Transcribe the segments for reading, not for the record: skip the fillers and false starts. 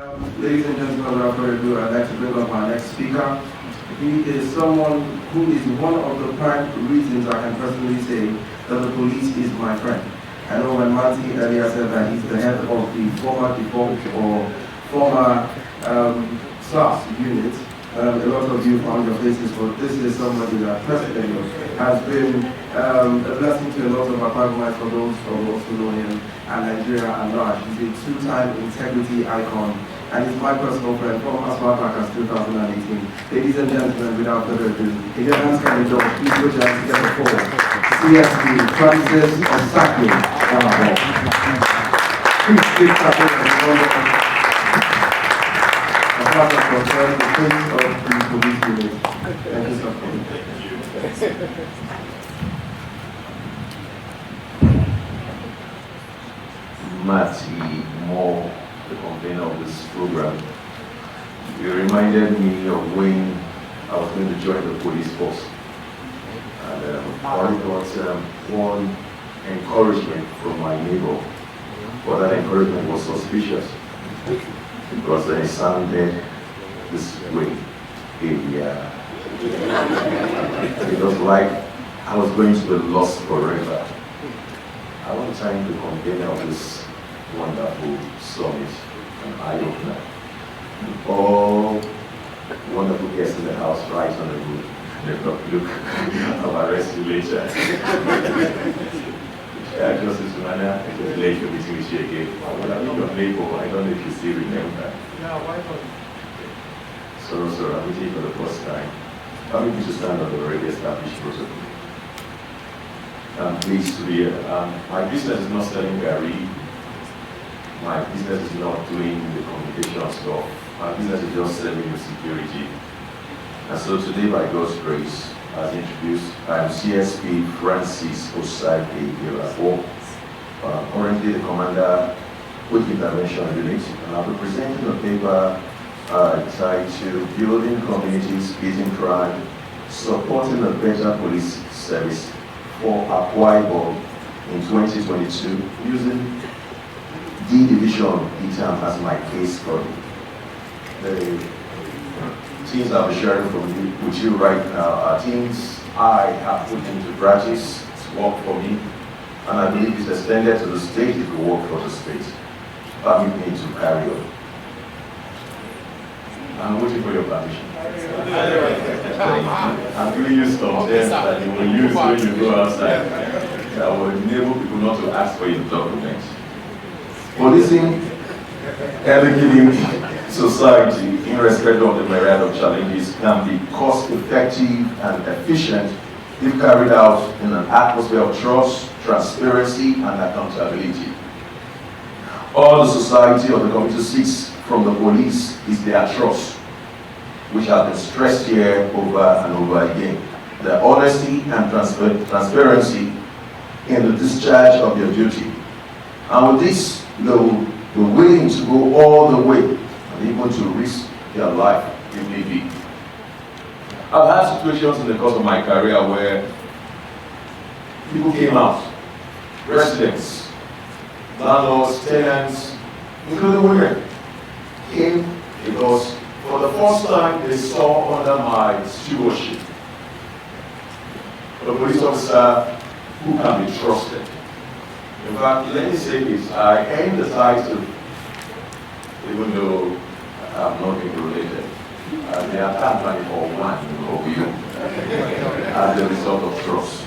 Ladies and gentlemen, without further ado, I'd like to bring up our next speaker. He is someone who is one of the prime reasons I can personally say that the police is my friend. I know when Marty earlier said that he's the head of the former default or former SARS unit, a lot of you found your faces, but this is somebody that personally has been a blessing to a lot of our Paraguayans, for those of us who know him, and Nigeria at large. He's a two-time integrity icon, and he's my personal friend from as far back as 2018. Ladies and gentlemen, without further ado, if your hands can be done, please put your hands together for CSP Francis Osaki. Please give that as far as concerned, the face of the police unit. Thank you so much. Matty Moore, the convener of this program, you reminded me of when I was going to join the police force. And I got one encouragement from my neighbor, but that encouragement was suspicious because it sounded this way. It was like I was going to be lost forever. I want to thank the convener of this wonderful summit, an eye-opener. All wonderful guests in the house right on the roof. Look, I'll arrest you later. Justice Manana, it was late for meeting with you again. I would have been your neighbor, I don't know if you still remember. Yeah, why not? So I'm meeting for the first time. Permit me to stand on the already established protocol. I'm pleased to be here. My business is not selling Gary. My business is not doing the communication stuff. My business is just selling the security. And so today, by God's grace, as introduced, I'm CSP Francis Osaki Erhabor, currently the commander with intervention unit, and I'll be presenting a paper titled Building Communities, Beating Crime, Supporting a Better Police Service for Akwa Ibom in 2022, using D Division ETAM as my case study. The things I'll be sharing with you right now are things I have put into practice. It's worked for me, and I believe it's extended to the state. It will work for the state. Permit me to carry on. I'm waiting for your permission. I'm giving you some terms that you will use when you go outside that will enable people not to ask for your documents. Policing educating society in respect of the myriad of challenges can be cost-effective and efficient if carried out in an atmosphere of trust, transparency, and accountability. All the society of the community seeks from the police is their trust, which has been stressed here over and over again. The honesty and transparency in the discharge of your duty. And with this, they will be willing to go all the way and even to risk their life if need be. I've had situations in the course of my career where people came out, residents, landlords, tenants, including women, came because for the first time they saw under my stewardship a police officer who can be trusted. In fact, let me say this, I earned the title, even though I'm not being related. They are company for one of you as a result of trust.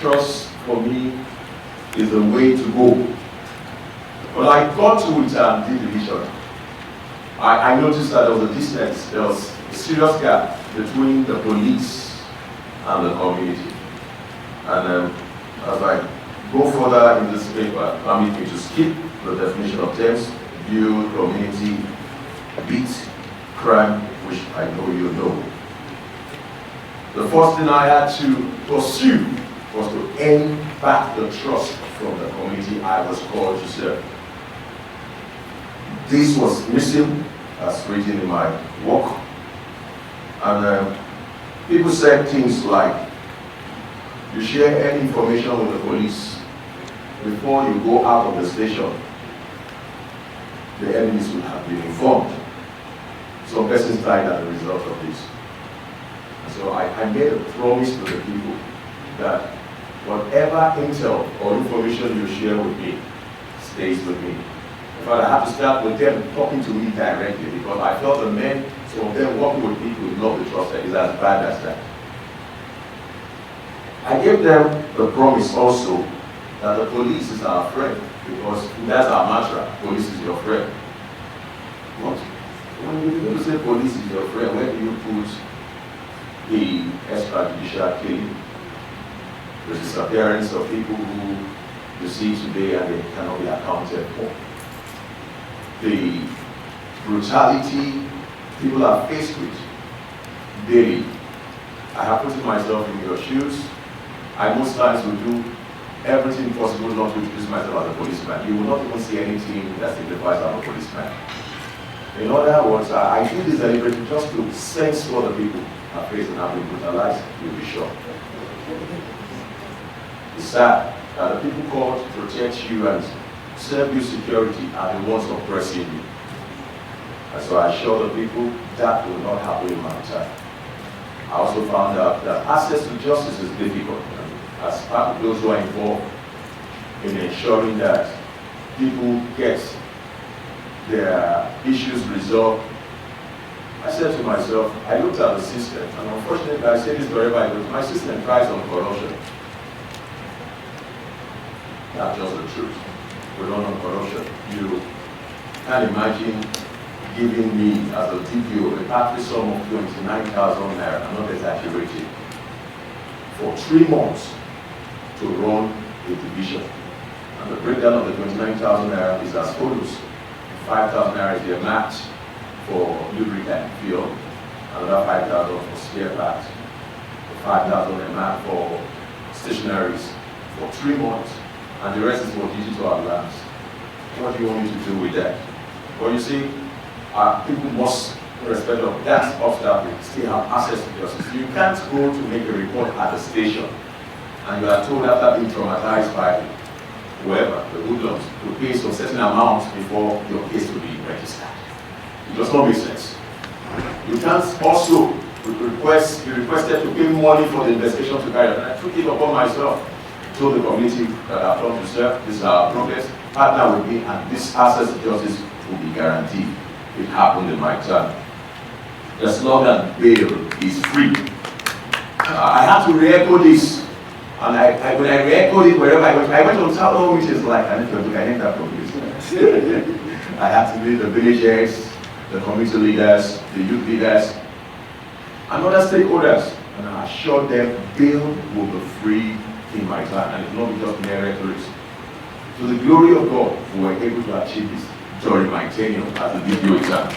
Trust for me is the way to go. When I got to D Division, I noticed that there was a distance, there was a serious gap between the police and the community. And as I go further in this paper, permit me to skip the definition of terms, build, community, beat, crime, which I know you know. The first thing I had to pursue was to earn back the trust from the community I was called to serve. This was missing, as written in my work. And people said things like, you share any information with the police, before you go out of the station, the enemies would have been informed. Some persons died as a result of this. So I made a promise to the people that whatever intel or information you share with me stays with me. In fact, I have to start with them talking to me directly because I felt the men, some of them working with people who not be trusted is as bad as that. I gave them the promise also that the police is our friend because that's our mantra, police is your friend. But when you begin to say police is your friend, where do you put the extrajudicial killing, the disappearance of people who you see today and they cannot be accounted for, the brutality people are faced with daily? I have put myself in your shoes. I most times will do everything possible not to introduce myself as a policeman. You will not even see anything that signifies I'm a policeman. In other words, I do this deliberately just to sense what the people are facing and have been brutalized, you'll be sure. It's sad that the people called to protect you and serve you security are the ones oppressing you. And so I assure the people that will not happen in my time. I also found out that access to justice is difficult. As part of those who are involved in ensuring that people get their issues resolved, I said to myself, I looked at the system, and unfortunately I say this wherever I go, my system thrives on corruption. That's just the truth. We run on corruption. You can't imagine giving me as a DPO a monthly sum of 29,000 naira, I'm not exaggerating, for 3 months to run a division. And the breakdown of the 29,000 naira is as follows. 5,000 naira is a match for lubricant fuel, another 5,000 for spare parts, 5,000 a month for stationaries for 3 months, and the rest is for digital advance. What do you want me to do with that? Well, you see, people must respect of that obstacle, still have access to justice. You can't go to make a report at the station and you are told after being traumatized by whoever, the hoodlums, to pay some certain amount before your case will be registered. It does not make sense. You can't also be requested to pay money for the investigation to carry out. And I took it upon myself, told the community that I've come to serve, this is our progress, partner with me, and this access to justice will be guaranteed. It happened in my time. The slogan, bail is free. I had to re-echo this. And when I re-echoed it wherever I went on town hall meetings like, I need that from this. I had to meet the village heads, the community leaders, the youth leaders, and other stakeholders. And I assured them bail will be free in my time, and it's not just mere rhetoric. To the glory of God, we were able to achieve this during my tenure as a DPO exam.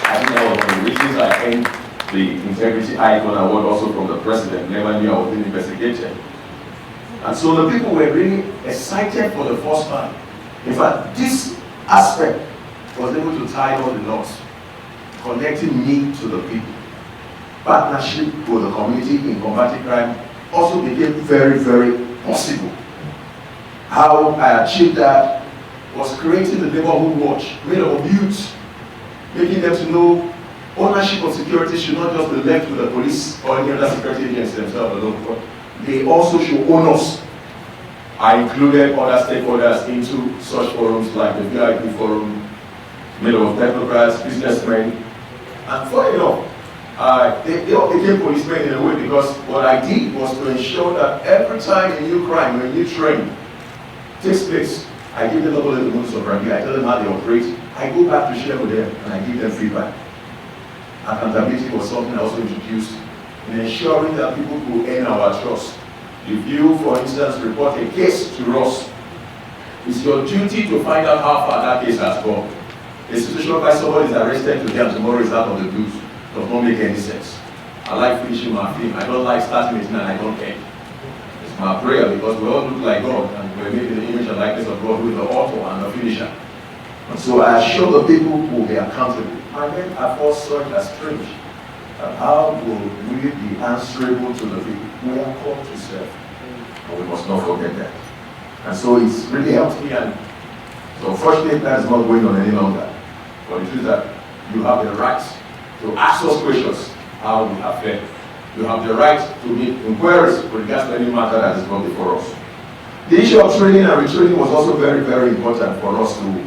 I think that was one of the reasons I earned the Integrity Icon Award also from the President. Never knew I was being investigated. And so the people were really excited for the first time. In fact, this aspect was able to tie all the knots, connecting me to the people. Partnership with the community in combating crime also became very, very possible. How I achieved that was creating the neighborhood watch made up of youths, making them to know ownership of security should not just be left to the police or any other security agents themselves alone, but they also should own us. I included other stakeholders into such forums like the VIP forum, made up of technocrats, businessmen, and funny enough, they all became policemen in a way because what I did was to ensure that every time a new crime or a new trend takes place, I give them a little modus operandi, I tell them how they operate, I go back to share with them and I give them feedback. Accountability was something I also introduced in ensuring that people will earn our trust. If you, for instance, report a case to us, it's your duty to find out how far that case has gone. A situation where somebody is arrested today and tomorrow is out of the booth does not make any sense. I like finishing my film. I don't like starting it and I don't end. It's my prayer because we all look like God and we're made in the image and likeness of God, who is the author and the finisher. And so I assure the people who will be accountable. And then I first saw it as strange. And how will we be answerable to the people we are called to serve? And we must not forget that. And so it's really helped me, and so unfortunately that is not going on any longer. But the truth is that you have the right to ask us questions how we have fared. You have the right to make inquiries with regards to any matter that is not before us. The issue of training and retraining was also very, very important for us to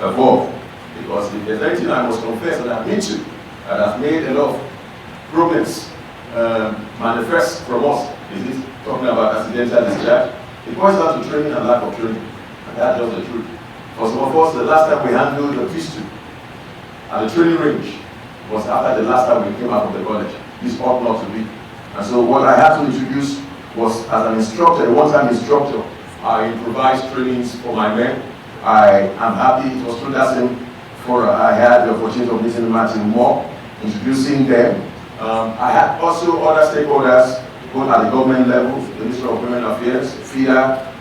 evolve. Because if there's anything I must confess and admit to that has made a lot of problems manifest from us, is it talking about accidental discharge? It boils down to training and lack of training. And that's just the truth. For some of us, the last time we handled the pistol at the training range was after the last time we came out of the college. This ought not to be. And so what I had to introduce was, as an instructor, a one-time instructor, I improvised trainings for my men. I am happy it was through that same forum I had the opportunity of meeting Martin Moore, introducing them. I had also other stakeholders, both at the government level, the Ministry of Women Affairs, FIDA,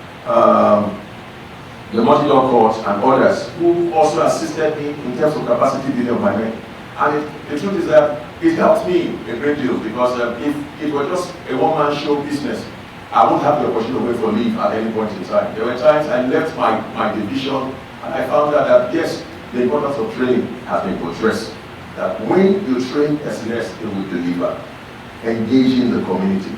the multi-law court, and others who also assisted me in terms of capacity building of my men. And the truth is that it helped me a great deal, because if it were just a one-man show business, I wouldn't have the opportunity to wait for leave at any point in time. There were times I left my division and I found out that yes, the importance of training has been portrayed. That when you train SNS, it will deliver. Engaging the community.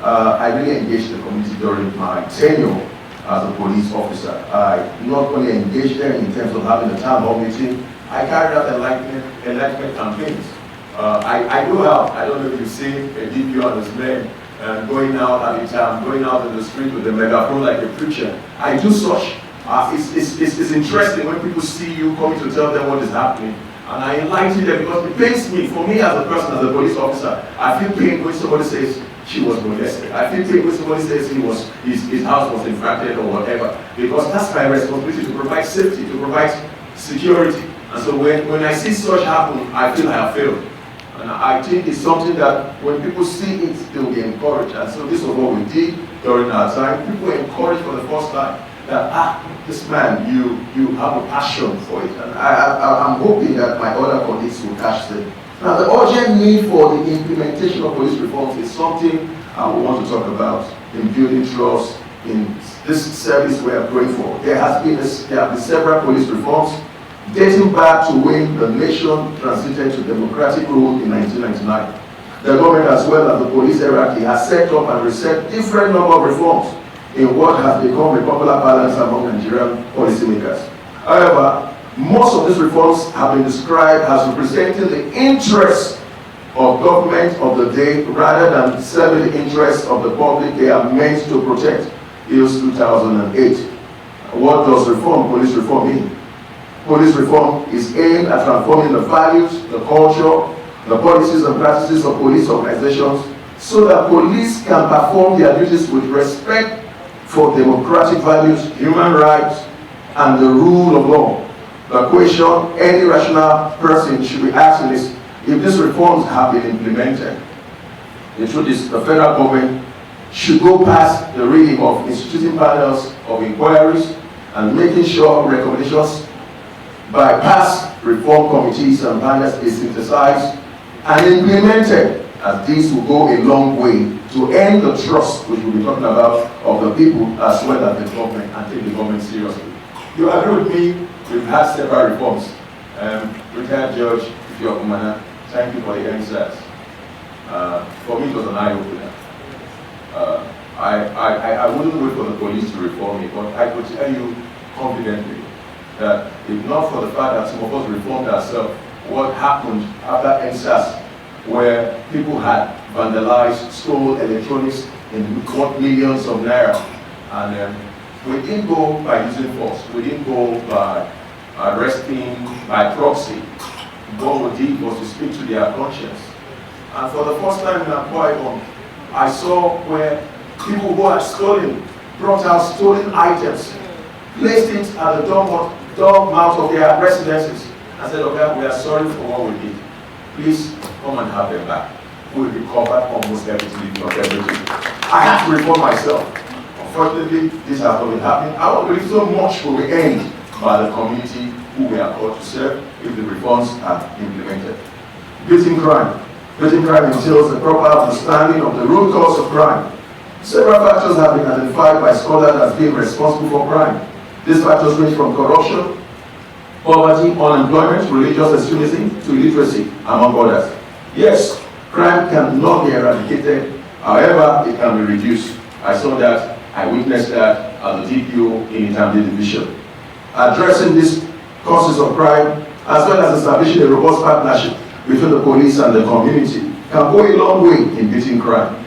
I really engaged the community during my tenure as a police officer. I not only engaged them in terms of having a town hall meeting, I carried out enlightenment campaigns. I do have, I don't know if you've seen a DPO on his men going out at the time, going out in the street with a megaphone like a preacher. I do such. It's interesting when people see you coming to tell them what is happening. And I enlighten them because it pains me. For me as a person, as a police officer, I feel pain when somebody says she was molested. I feel pain when somebody says his house was infracted or whatever. Because that's my responsibility, to provide safety, to provide security. And so when I see such happen, I feel I have failed. And I think it's something that when people see it, they will be encouraged. And so this was what we did during our time. People were encouraged for the first time that, this man, you have a passion for it. And I'm hoping that my other colleagues will catch them. Now, the urgent need for the implementation of police reforms is something I want to talk about in building trust in this service we are going for. There have been several police reforms dating back to when the nation transited to democratic rule in 1999. The government, as well as the police hierarchy, has set up and reset different number of reforms in what has become a popular balance among Nigerian policymakers. However, most of these reforms have been described as representing the interests of government of the day rather than serving the interests of the public they are meant to protect. Ills 2008. What does police reform mean? Police reform is aimed at transforming the values, the culture, the policies and practices of police organizations so that police can perform their duties with respect for democratic values, human rights, and the rule of law. The question any rational person should be asking is, if these reforms have been implemented, the truth is the federal government should go past the reading of instituting panels of inquiries and making sure recommendations by past reform committees and panels is synthesized and implemented, as this will go a long way to end the trust, which we'll be talking about, of the people as well as the government, and take the government seriously. You agree with me, we've had several reforms. Retired Judge Ifyokumana, thank you for the answers. For me, it was an eye-opener. I wouldn't wait for the police to reform it, but I could tell you confidently that if not for the fact that some of us reformed ourselves, what happened after NSAS, where people had vandalized, stole electronics in millions of naira, and we didn't go by using force, we didn't go by arresting by proxy. What we did was to speak to their conscience. And for the first time in Akwa Ibom, I saw where people who had stolen, brought out stolen items, placed it at the door mouth of their residences, and said, okay, we are sorry for what we did. Please come and have them back. We recovered almost everything, not everything. I had to reform myself. Unfortunately, this has not been happening. I don't believe so much will be earned by the community who we are called to serve if the reforms are implemented. Beating crime. Beating crime entails the proper understanding of the root cause of crime Several factors have been identified by scholars as being responsible for crime. These factors range from corruption, poverty, unemployment, religious extremism, to illiteracy, among others. Yes, crime cannot be eradicated, however, it can be reduced. I saw that, I witnessed that as a DPO in Itambi Division. Addressing these causes of crime, as well as establishing a robust partnership between the police and the community, can go a long way in beating crime.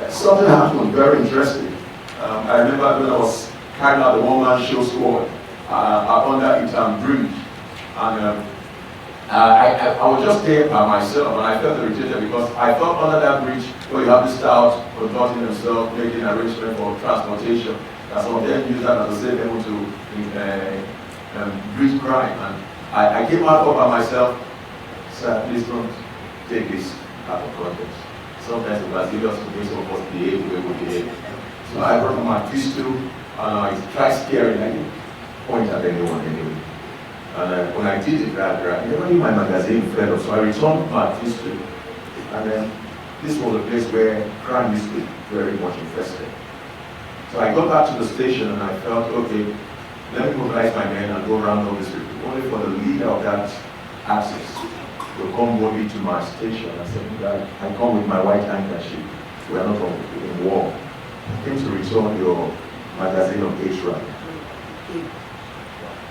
Something happened very interesting. I remember when I was carrying out the one-man show squad under Itam Bridge, and I was just there by myself, and I felt irritated because I thought under that bridge where you have the staff conducting themselves, making arrangements for transportation, that some of them use that as a safe level to bridge crime. And I came out all by myself. Sir, please don't take this out of context. Sometimes the Brazilians make some of us behave the way we behave. So I brought my pistol and I tried scaring. I didn't point at anyone anyway. And when I did it, I never knew my magazine fell off, so I returned my pistol. And then this was a place where crime used to be very much infested. So I got back to the station and I felt, okay, let me mobilize my men and go around all these people. Only for the leader of that axis to come boldly to my station and say, I come with my white handkerchief. We are not in war. I came to return your magazine of H-Rank.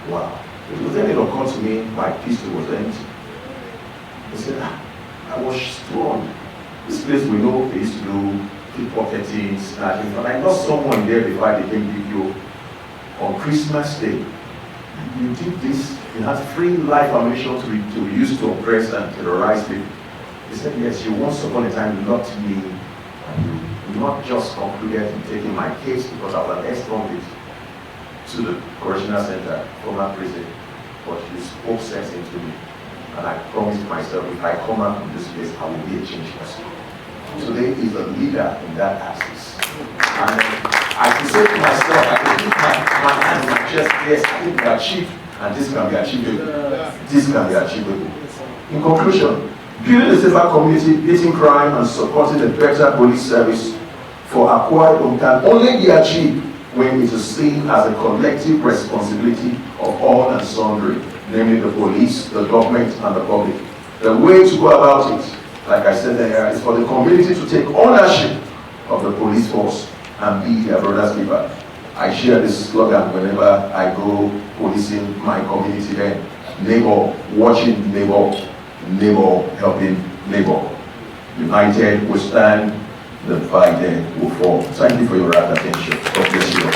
Wow. Then it occurred to me, my pistol was empty. I said, I was strong. This place we know they used to do pickpocketing, snatching, but I got someone there before I became DPO on Christmas Day. You did this, you had free life ammunition to use to oppress and terrorize people. He said, yes, you once upon a time locked me, and you not just concluded in taking my case because I was an ex-convict to the correctional center, former prison, but you spoke sense into me. And I promised myself, if I come out from this place, I will be a changed person. Today is a leader in that axis. And I can say to myself, I can keep my hand in my chest, yes, I think we achieve, and this can be achievable. This can be achievable. In conclusion, building a safer community, beating crime, and supporting a better police service for Akwa Ibom can only be achieved when it is seen as a collective responsibility of all and sundry, namely the police, the government, and the public. The way to go about it, like I said earlier, is for the community to take ownership of the police force and be their brother's keeper. I share this slogan whenever I go policing my community then. Neighbor watching neighbor, neighbor helping neighbor. United we stand, divided we fall. Thank you for your attention. God bless you.